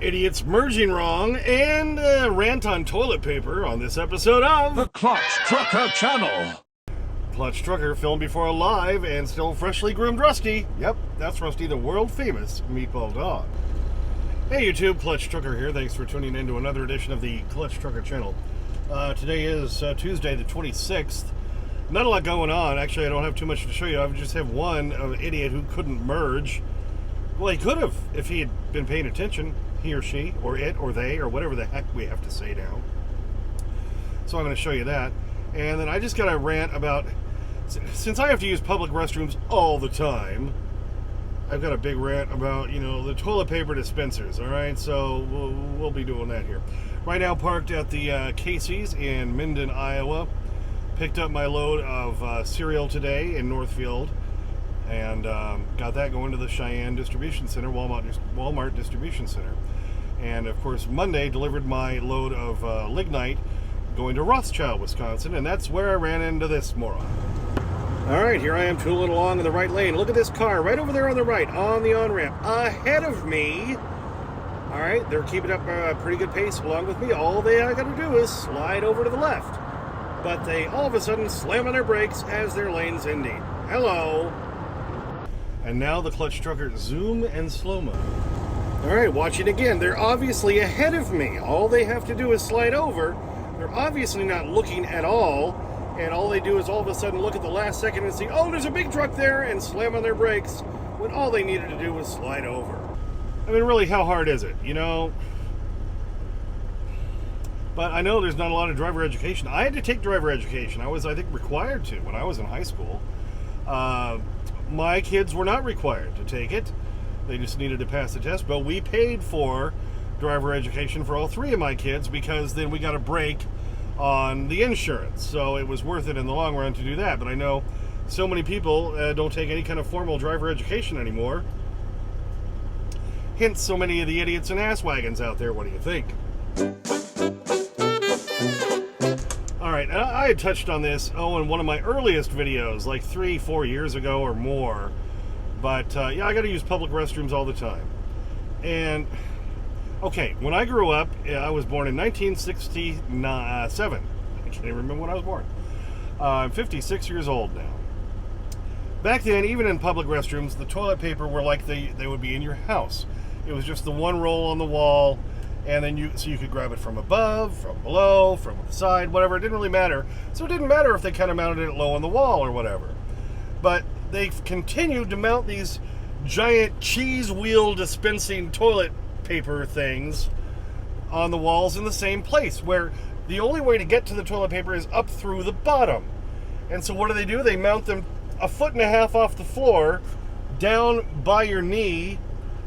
idiots merging wrong, and rant on toilet paper on this episode of The Clutch Trucker Channel. Clutch Trucker, filmed before a live and still freshly groomed Rusty. Yep, that's Rusty, the world famous meatball dog. Hey YouTube, Clutch Trucker here. Thanks for tuning in to another edition of the Clutch Trucker Channel. Today is Tuesday the 26th. Not a lot going on. Actually, I don't have too much to show you. I just have one idiot who couldn't merge. Well, he could have if he had been paying attention. He or she, or it, or they, or whatever the heck we have to say now. So I'm going to show you that. And then I just got a rant about, since I have to use public restrooms all the time, I've got a big rant about, the toilet paper dispensers, all right? So we'll be doing that here. Right now, parked at the Casey's in Minden, Iowa. Picked up my load of cereal today in Northfield. And got that going to the Cheyenne Distribution Center, Walmart Distribution Center. And of course, Monday delivered my load of lignite going to Rothschild, Wisconsin, and that's where I ran into this moron. All right, here I am tooling along in the right lane. Look at this car right over there on the right, on the on-ramp, ahead of me. All right, they're keeping up a pretty good pace along with me. All I got to do is slide over to the left. But they all of a sudden slam on their brakes as their lane's ending. Hello. And now the Clutch Trucker zoom and slow-mo. All right, watching again. They're obviously ahead of me. All they have to do is slide over. They're obviously not looking at all. And all they do is all of a sudden look at the last second and see, oh, there's a big truck there, and slam on their brakes when all they needed to do was slide over. I mean, really, how hard is it, But I know there's not a lot of driver education. I had to take driver education. I was, I think, required to when I was in high school. My kids were not required to take it. They just needed to pass the test. But we paid for driver education for all three of my kids because then we got a break on the insurance. So it was worth it in the long run to do that. But I know so many people don't take any kind of formal driver education anymore. Hence so many of the idiots and Ass-Wagons out there. What do you think? Alright, I had touched on this, in one of my earliest videos, like 3-4 years ago or more. But, yeah, I got to use public restrooms all the time. And, okay, when I grew up, I was born in 1967. I can't even remember when I was born. I'm 56 years old now. Back then, even in public restrooms, the toilet paper were like they would be in your house. It was just the one roll on the wall. And then so you could grab it from above, from below, from the side, whatever. It didn't really matter. So it didn't matter if they kind of mounted it low on the wall or whatever. But they've continued to mount these giant cheese wheel dispensing toilet paper things on the walls in the same place, where the only way to get to the toilet paper is up through the bottom. And so what do? They mount them 1.5 feet off the floor, down by your knee.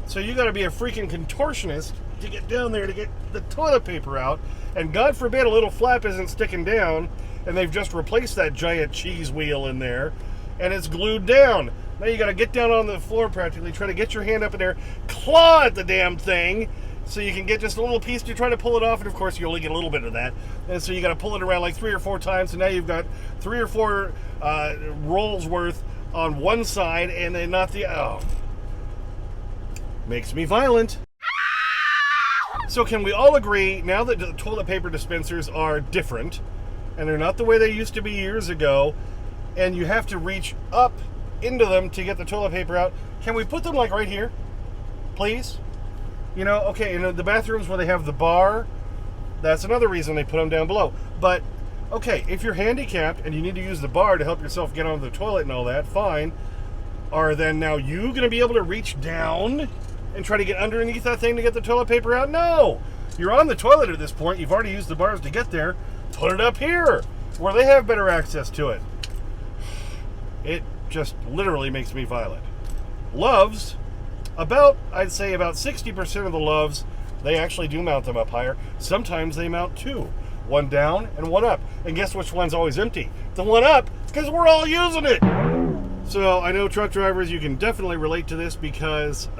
So you got to be a freaking contortionist to get down there to get the toilet paper out, and God forbid a little flap isn't sticking down and they've just replaced that giant cheese wheel in there and it's glued down. Now you got to get down on the floor practically, try to get your hand up in there, claw at the damn thing so you can get just a little piece to try to pull it off, and of course you only get a little bit of that, and so you got to pull it around like 3 or 4 times, and now you've got 3 or 4 rolls worth on one side and then not the makes me violent. So can we all agree, now that the toilet paper dispensers are different, and they're not the way they used to be years ago, and you have to reach up into them to get the toilet paper out, can we put them like right here, please? Okay, in the bathrooms where they have the bar, that's another reason they put them down below. But, okay, if you're handicapped and you need to use the bar to help yourself get onto the toilet and all that, fine. Are then now you going to be able to reach down and try to get underneath that thing to get the toilet paper out? No! You're on the toilet at this point. You've already used the bars to get there. Put it up here, where they have better access to it. It just literally makes me violent. Loves, I'd say about 60% of the Loves, they actually do mount them up higher. Sometimes they mount 2. One down and one up. And guess which one's always empty? The one up, because we're all using it! So I know truck drivers, you can definitely relate to this because,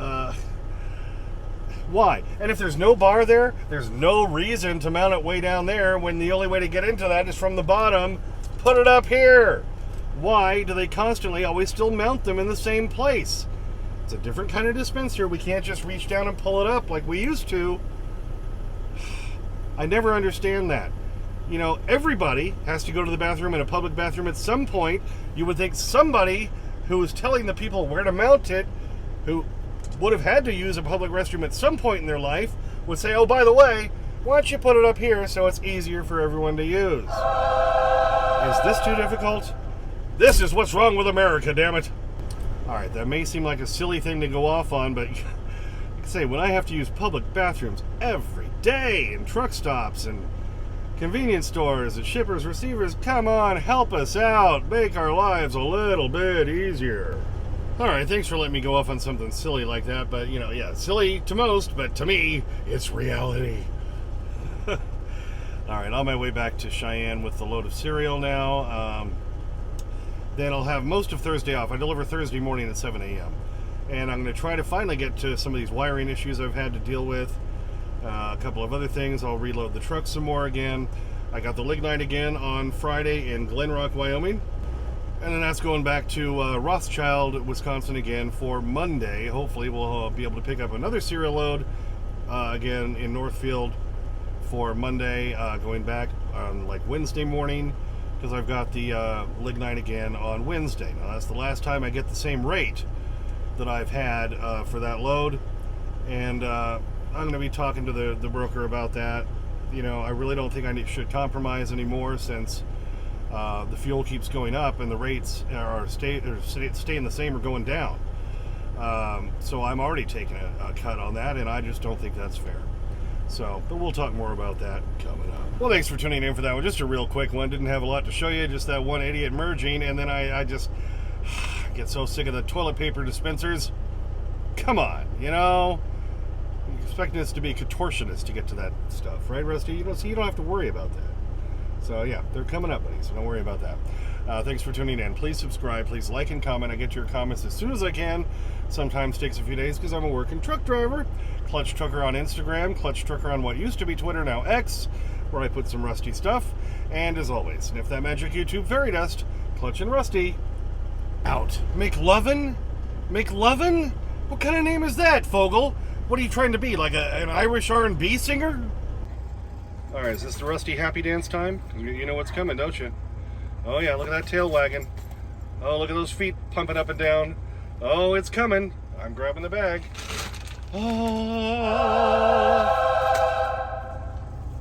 why? And if there's no bar there, there's no reason to mount it way down there when the only way to get into that is from the bottom. Put it up here. Why do they constantly always still mount them in the same place? It's a different kind of dispenser. We can't just reach down and pull it up like we used to. I never understand that. You know, everybody has to go to the bathroom in a public bathroom at some point. You would think somebody who is telling the people where to mount it, who would have had to use a public restroom at some point in their life, would say, oh, by the way, why don't you put it up here so it's easier for everyone to use? Is this too difficult? This is what's wrong with America, damn it. All right, that may seem like a silly thing to go off on, but like I say, when I have to use public bathrooms every day in truck stops and convenience stores and shippers, receivers, come on, help us out. Make our lives a little bit easier. All right, thanks for letting me go off on something silly like that, but, you know, yeah, silly to most, but to me, it's reality. All right, on my way back to Cheyenne with the load of cereal now. Then I'll have most of Thursday off. I deliver Thursday morning at 7 a.m. And I'm going to try to finally get to some of these wiring issues I've had to deal with. A couple of other things. I'll reload the truck some more again. I got the lignite again on Friday in Glen Rock, Wyoming. And then that's going back to Rothschild, Wisconsin again for Monday. Hopefully we'll be able to pick up another cereal load again in Northfield for Monday, going back on like Wednesday morning, because I've got the lignite again on Wednesday. Now that's the last time I get the same rate that I've had for that load, and I'm going to be talking to the broker about that. You know, I really don't think I should compromise anymore, since the fuel keeps going up and the rates are staying the same or going down. So I'm already taking a cut on that, and I just don't think that's fair. So, but we'll talk more about that coming up. Well, thanks for tuning in for that one. Just a real quick one. Didn't have a lot to show you, just that one idiot merging, and then I just get so sick of the toilet paper dispensers. Come on, you know? You're expecting us to be contortionists to get to that stuff, right, Rusty? You know, so you don't have to worry about that. So, yeah, they're coming up, buddy, so don't worry about that. Thanks for tuning in. Please subscribe. Please like and comment. I get your comments as soon as I can. Sometimes takes a few days because I'm a working truck driver. Clutch Trucker on Instagram. Clutch Trucker on what used to be Twitter, now X, where I put some Rusty stuff. And as always, sniff that magic YouTube fairy dust. Clutch and Rusty, out. McLovin? McLovin? What kind of name is that, Fogel? What are you trying to be, like an Irish R&B singer? All right, is this the Rusty happy dance time? You know what's coming, don't you? Oh yeah, look at that tail wagging. Oh, look at those feet pumping up and down. Oh, it's coming. I'm grabbing the bag. Oh.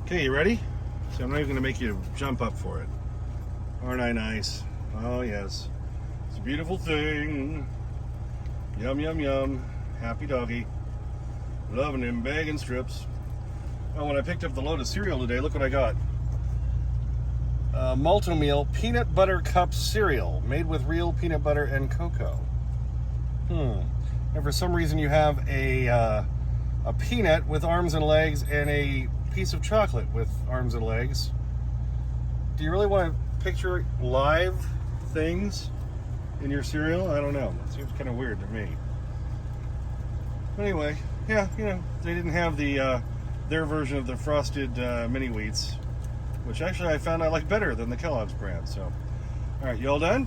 Okay, you ready? So I'm not even going to make you jump up for it. Aren't I nice? Oh yes. It's a beautiful thing. Yum, yum, yum. Happy doggy. Loving them bagging strips. Oh, when I picked up the load of cereal today, look what I got. Multi-meal peanut butter cup cereal made with real peanut butter and cocoa. And for some reason you have a peanut with arms and legs and a piece of chocolate with arms and legs. Do you really want to picture live things in your cereal? I don't know. It seems kind of weird to me. Anyway, yeah, you know, they didn't have their version of the frosted mini wheats, which actually I found I like better than the Kellogg's brand. So, all right, you all done?